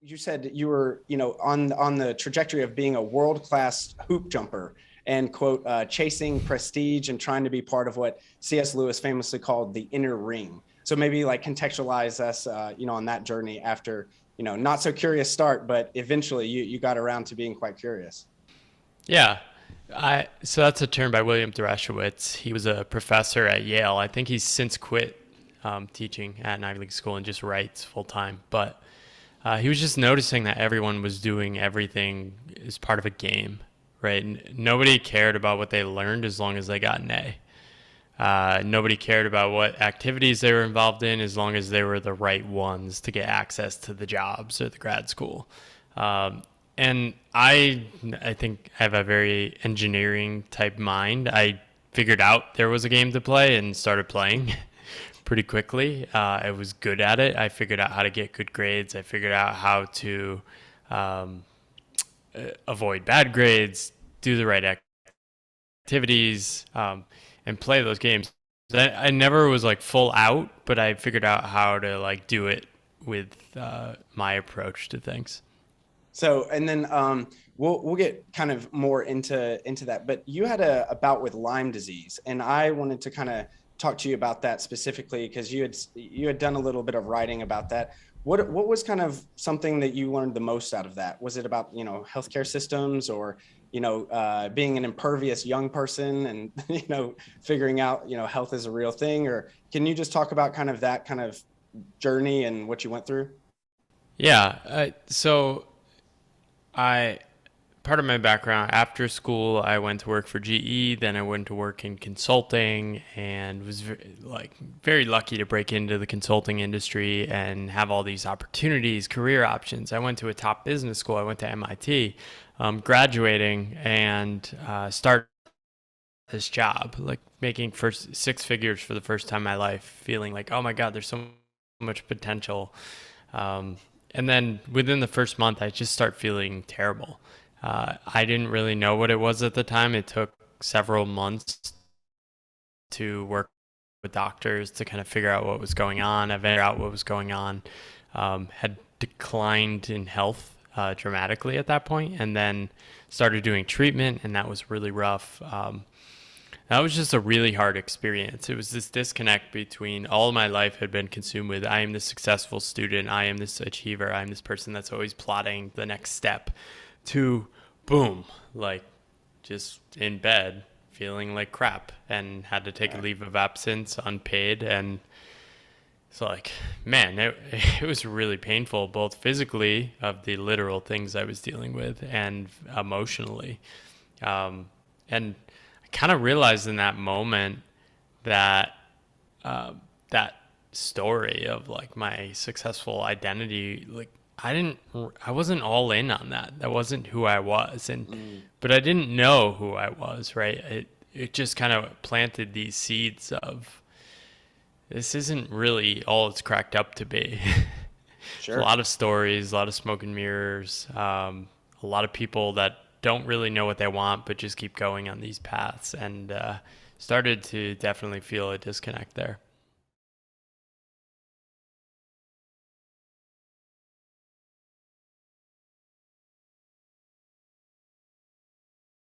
you said you were, on the trajectory of being a world-class hoop jumper and quote, chasing prestige and trying to be part of what C.S. Lewis famously called the inner ring. So maybe like contextualize us, on that journey after, not so curious start, but eventually you got around to being quite curious. Yeah. So that's a term by William Dereshowitz. He was a professor at Yale. I think he's since quit teaching at an Ivy League school and just writes full time. But he was just noticing that everyone was doing everything as part of a game, right? Nobody cared about what they learned as long as they got an A. Nobody cared about what activities they were involved in as long as they were the right ones to get access to the jobs or the grad school. And I think I have a very engineering type mind. I figured out there was a game to play and started playing pretty quickly. I was good at it. I figured out how to get good grades. I figured out how to um, avoid bad grades, do the right activities, and play those games. I never was like full out, but I figured out how to like do it with my approach to things. So, and then we'll get kind of more into that. But you had a bout with Lyme disease, and I wanted to kind of talk to you about that specifically because you had done a little bit of writing about that. What was kind of something that you learned the most out of that? Was it about healthcare systems or being an impervious young person and figuring out health is a real thing? Or can you just talk about kind of that kind of journey and what you went through? Yeah. So I part of my background after school, I went to work for GE. Then I went to work in consulting, and was very lucky to break into the consulting industry and have all these opportunities, career options. I went to a top business school. I went to MIT, graduating and start this job, like making first six figures for the first time in my life, feeling like, oh my God, there's so much potential. Um, and then within the first month, I just start feeling terrible. I didn't really know what it was at the time. It took several months to work with doctors to kind of figure out what was going on. I figured out what was going on. Had declined in health dramatically at that point, and then started doing treatment, and that was really rough. That was just a really hard experience. It was this disconnect between all of my life had been consumed with I am this successful student, I am this achiever, I am this person that's always plotting the next step, to boom, like just in bed feeling like crap and had to take a leave of absence unpaid. And it's like, man, it was really painful, both physically of the literal things I was dealing with and emotionally. And I kind of realized in that moment that that story of like my successful identity, like I wasn't all in on that. That wasn't who I was, and Mm, but I didn't know who I was, right? It just kind of planted these seeds of this isn't really all it's cracked up to be. There's a sure. lot of stories, a lot of smoke and mirrors, a lot of people that don't really know what they want, but just keep going on these paths, and started to definitely feel a disconnect there.